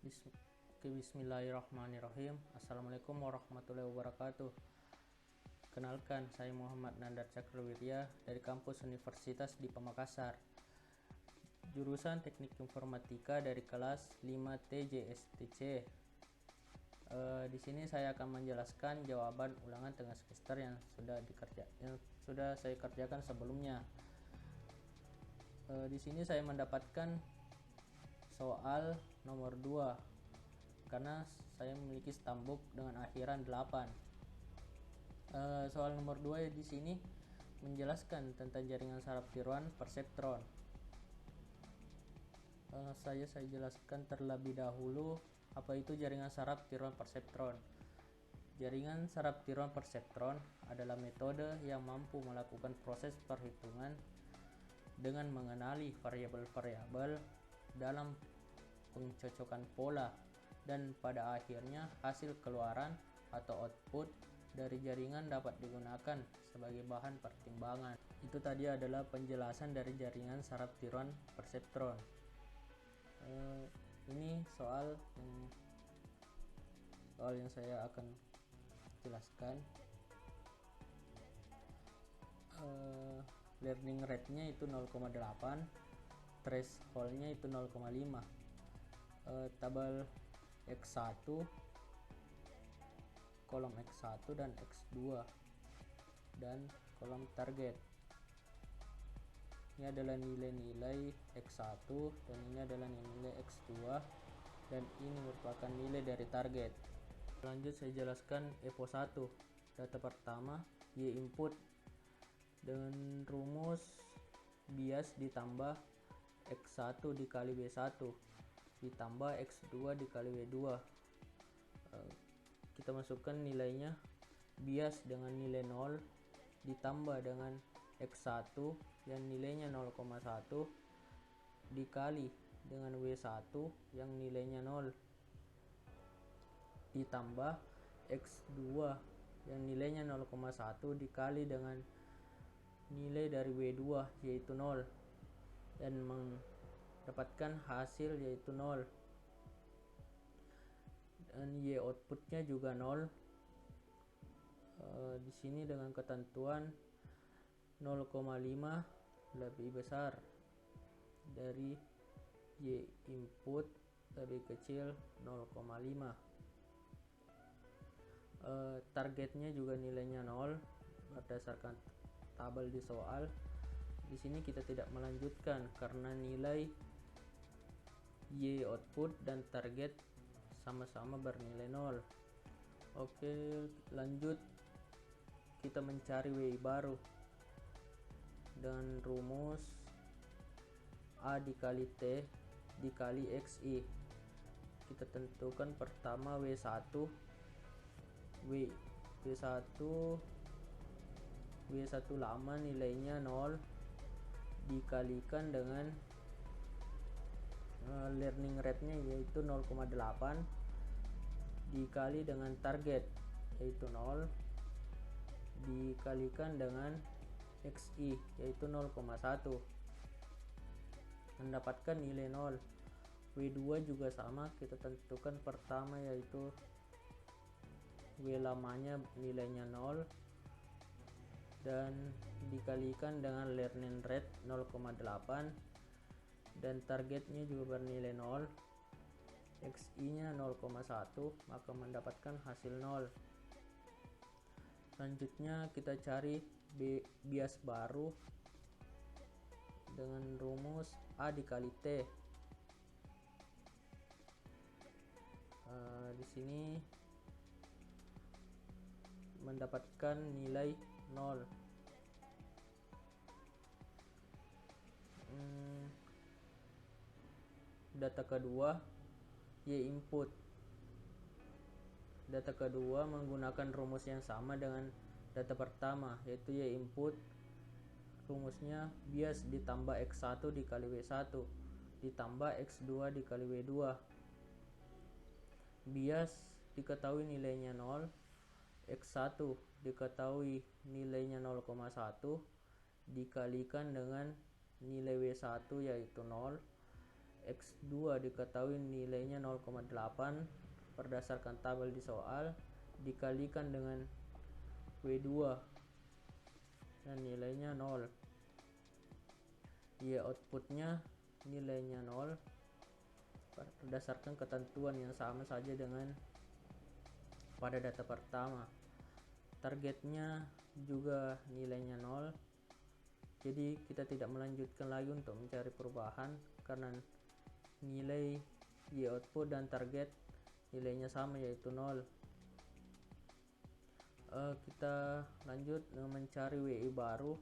Bismillahirrahmanirrahim. Assalamualaikum warahmatullahi wabarakatuh. Kenalkan, saya Muhammad Nandar Cakrowirya dari kampus Universitas di Pamakassar. Jurusan Teknik Informatika dari kelas 5 TJSTC. Di sini saya akan menjelaskan jawaban ulangan tengah semester yang sudah saya kerjakan sebelumnya. Di sini saya mendapatkan soal nomor 2 karena saya memiliki stambuk dengan akhiran 8. Soal nomor 2 di sini menjelaskan tentang jaringan saraf tiroan perseptron. Saya jelaskan terlebih dahulu apa itu jaringan saraf tiroan perseptron. Jaringan saraf tiroan perseptron adalah metode yang mampu melakukan proses perhitungan dengan mengenali variabel-variabel dalam pencocokan pola, dan pada akhirnya hasil keluaran atau output dari jaringan dapat digunakan sebagai bahan pertimbangan. Itu tadi adalah penjelasan dari jaringan saraf tiroan perseptron. Ini soal yang saya akan jelaskan. Learning rate-nya itu 0,8, threshold-nya itu 0,5. Tabel X1, kolom X1 dan X2, dan kolom target. Ini adalah nilai-nilai X1 dan ini adalah nilai X2, dan ini merupakan nilai dari target. Lanjut saya jelaskan EPO 1. Data pertama Y input dengan rumus bias ditambah X1 dikali W1 ditambah X2 dikali W2. Kita masukkan nilainya, bias dengan nilai 0 ditambah dengan X1 yang nilainya 0,1 dikali dengan W1 yang nilainya 0 ditambah X2 yang nilainya 0,1 dikali dengan nilai dari W2 yaitu 0, dan mendapatkan hasil yaitu 0, dan Y outputnya juga 0. Di sini dengan ketentuan 0,5 lebih besar dari Y input lebih kecil 0,5. Targetnya juga nilainya 0 berdasarkan tabel di soal. Di sini kita tidak melanjutkan karena nilai Y output dan target sama-sama bernilai 0. Oke, lanjut kita mencari W baru dengan rumus A dikali T dikali XI. Kita tentukan pertama W1 lama nilainya 0 dikalikan dengan learning rate-nya yaitu 0,8 dikali dengan target yaitu 0 dikalikan dengan XI yaitu 0,1, mendapatkan nilai 0. W2 juga sama, kita tentukan pertama yaitu W lamanya nilainya 0 dan dikalikan dengan learning rate 0,8 dan targetnya juga bernilai 0, XI nya 0,1, maka mendapatkan hasil 0. Selanjutnya kita cari bias baru dengan rumus A dikali T. Di sini mendapatkan nilai 0. Data kedua Y input. Data kedua menggunakan rumus yang sama dengan data pertama yaitu Y input. Rumusnya bias ditambah X1 dikali W1 ditambah X2 dikali W2. Bias diketahui nilainya 0, X1 diketahui nilainya 0,1 dikalikan dengan nilai W1 yaitu 0, X2 diketahui nilainya 0,8 berdasarkan tabel di soal, dikalikan dengan W2 dan nilainya 0. Y outputnya nilainya 0 berdasarkan ketentuan yang sama saja dengan pada data pertama. Targetnya juga nilainya 0, jadi kita tidak melanjutkan lagi untuk mencari perubahan karena nilai Y output dan target nilainya sama, yaitu 0. Kita lanjut dengan mencari WI baru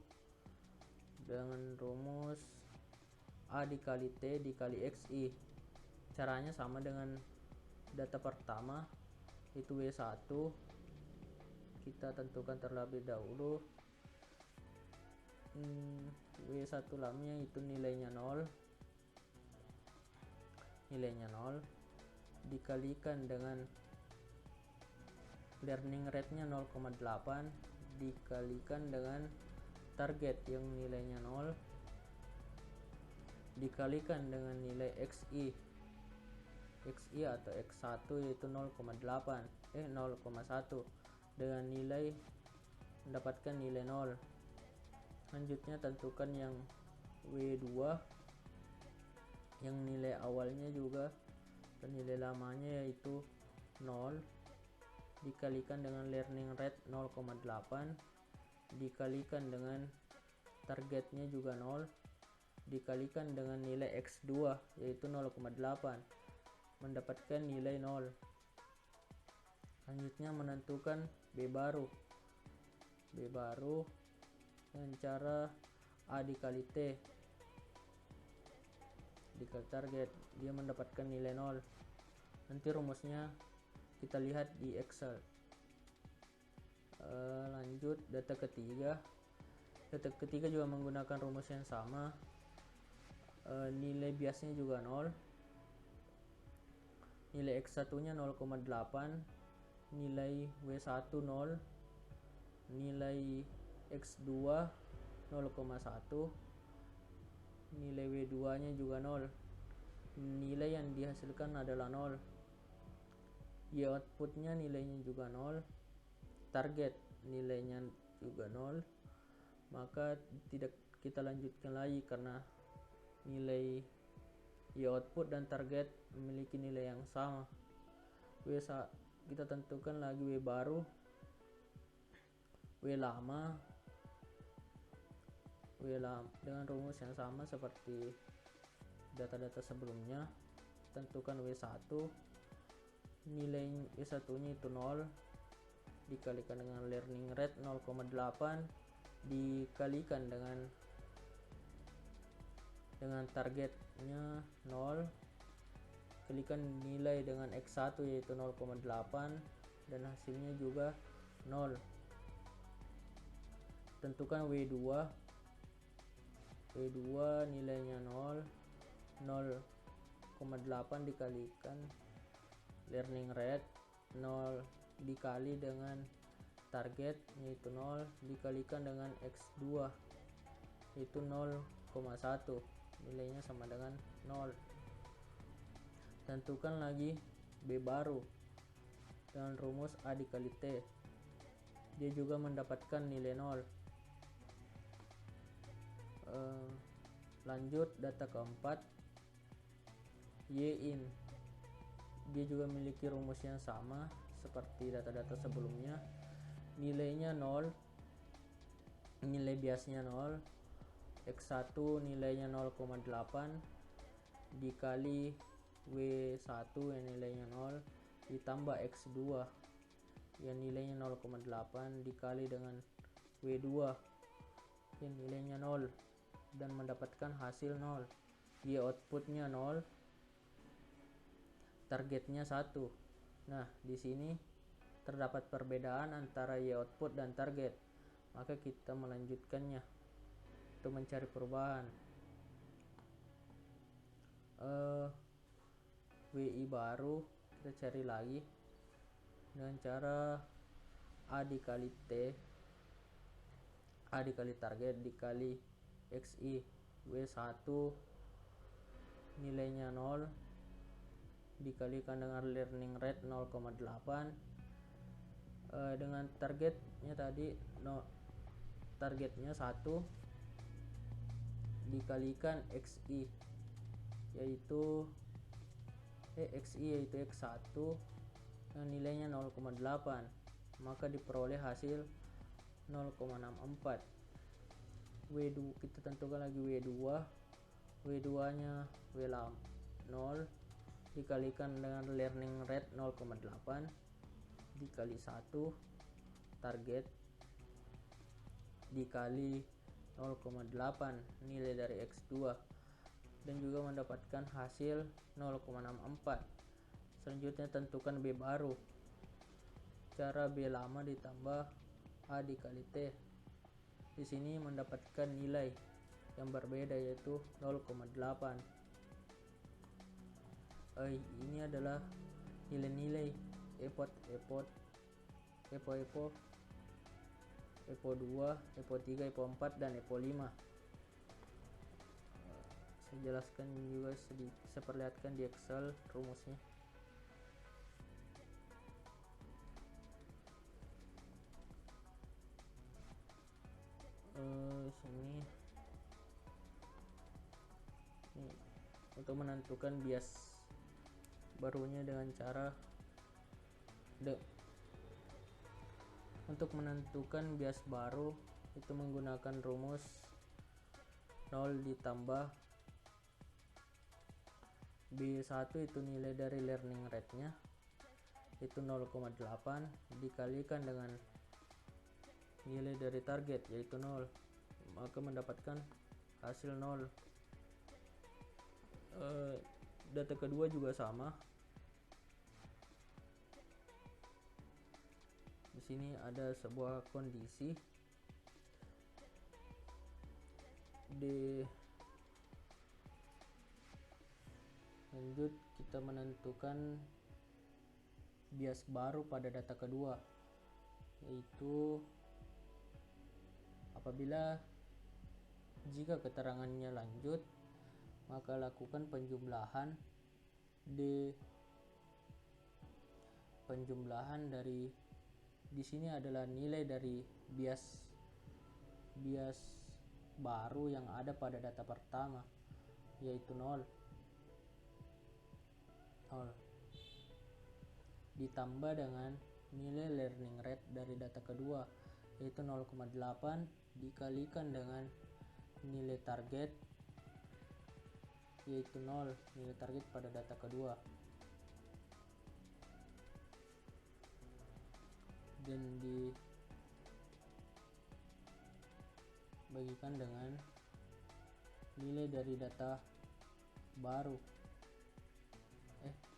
dengan rumus A dikali T dikali XI. Caranya sama dengan data pertama, itu W1. Kita tentukan terlebih dahulu W1 lamnya itu nilainya 0 dikalikan dengan learning rate-nya 0,8 dikalikan dengan target yang nilainya 0 dikalikan dengan nilai XI atau X1 yaitu 0,1 dengan nilai mendapatkan nilai 0. Selanjutnya tentukan yang W2 yang nilai awalnya juga dan nilai lamanya yaitu 0 dikalikan dengan learning rate 0,8 dikalikan dengan targetnya juga 0 dikalikan dengan nilai X2 yaitu 0,8 mendapatkan nilai 0. Selanjutnya menentukan B baru dengan cara A dikali T dikali target, dia mendapatkan nilai 0. Nanti rumusnya kita lihat di Excel. Lanjut data ketiga juga menggunakan rumus yang sama. Nilai biasnya juga 0, nilai X1 nya 0,8, nilai W1 0, nilai X2 0,1, nilai W2 nya juga 0. Nilai yang dihasilkan adalah 0. Y outputnya nilainya juga 0, target nilainya juga 0, maka tidak kita lanjutkan lagi karena nilai Y output dan target memiliki nilai yang sama. Kita tentukan lagi W baru, W lama dengan rumus yang sama seperti data-data sebelumnya. Tentukan W1, nilai W1 nya itu 0 dikalikan dengan learning rate 0,8 dikalikan dengan targetnya 0 kalikan nilai dengan X1 yaitu 0,8 dan hasilnya juga 0. Tentukan W2 nilainya 0 0,8 dikalikan learning rate 0 dikali dengan target yaitu 0 dikalikan dengan X2 yaitu 0,1, nilainya sama dengan 0. Tentukan lagi B baru dengan rumus A dikali T, dia juga mendapatkan nilai 0. Lanjut data keempat, Y in, dia juga memiliki rumus yang sama seperti data-data sebelumnya. Nilainya 0, nilai biasnya 0, X1 nilainya 0,8 dikali W1 yang nilainya 0 ditambah X2 yang nilainya 0,8 dikali dengan W2 yang nilainya 0 dan mendapatkan hasil 0. Y outputnya 0, targetnya 1. Nah, di sini terdapat perbedaan antara Y output dan target, maka kita melanjutkannya untuk mencari perubahan. WI baru kita cari lagi dengan cara A dikali T, A dikali target dikali XI. W1 nilainya 0 dikalikan dengan learning rate 0,8 dengan targetnya tadi targetnya 1 dikalikan xi yaitu x1 yang nilainya 0,8, maka diperoleh hasil 0,64. W2 kita tentukan lagi W2 nya W0 dikalikan dengan learning rate 0,8 dikali 1 target dikali 0,8 nilai dari X2 dan juga mendapatkan hasil 0,64. Selanjutnya tentukan B baru. Cara B lama ditambah A dikali T. Di sini mendapatkan nilai yang berbeda yaitu 0,8. Ini adalah nilai-nilai EPO 2, EPO 3, EPO 4 dan EPO 5. Saya jelaskan juga saya perlihatkan di Excel rumusnya. Sini untuk menentukan bias barunya dengan cara untuk menentukan bias baru itu menggunakan rumus 0 ditambah B1 itu nilai dari learning rate nya itu 0,8 dikalikan dengan nilai dari target yaitu 0, maka mendapatkan hasil 0. Data kedua juga sama. Di sini ada sebuah kondisi lanjut kita menentukan bias baru pada data kedua, yaitu apabila jika keterangannya lanjut maka lakukan penjumlahan dari di sini adalah nilai dari bias baru yang ada pada data pertama yaitu 0 ditambah dengan nilai learning rate dari data kedua yaitu 0,8 dikalikan dengan nilai target yaitu 0, nilai target pada data kedua, dan dibagikan dengan nilai dari data baru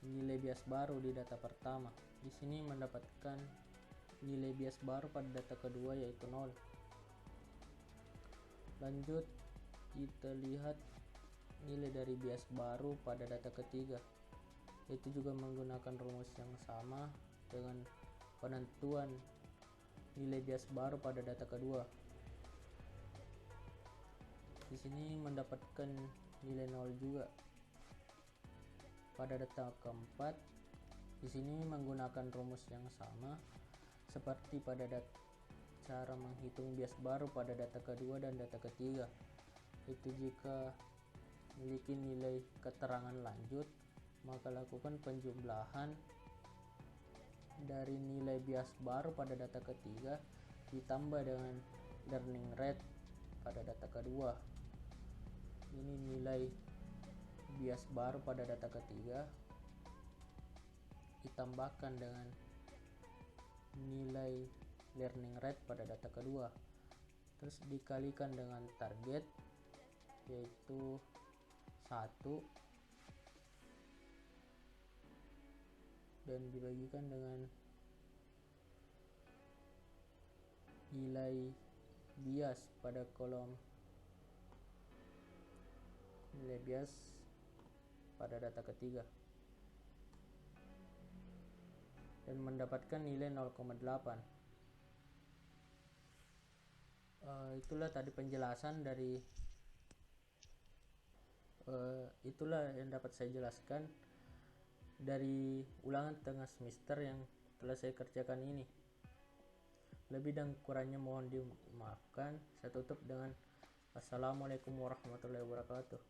nilai bias baru di data pertama. Di sini mendapatkan nilai bias baru pada data kedua yaitu 0. Lanjut kita lihat nilai dari bias baru pada data ketiga, yaitu juga menggunakan rumus yang sama dengan penentuan nilai bias baru pada data kedua. Di sini mendapatkan nilai 0 juga. Pada data keempat, di sini menggunakan rumus yang sama seperti pada cara menghitung bias baru pada data kedua dan data ketiga. Itu jika memiliki nilai keterangan lanjut, maka lakukan penjumlahan dari nilai bias baru pada data ketiga ditambah dengan learning rate pada data kedua. Ini nilai bias baru pada data ketiga ditambahkan dengan nilai learning rate pada data kedua, terus dikalikan dengan target yaitu 1 dan dibagikan dengan nilai bias pada kolom nilai bias pada data ketiga dan mendapatkan nilai 0,8. Itulah tadi penjelasan dari itulah yang dapat saya jelaskan dari ulangan tengah semester yang telah saya kerjakan ini. Lebih dan kurangnya mohon dimaafkan. Saya tutup dengan Assalamualaikum warahmatullahi wabarakatuh.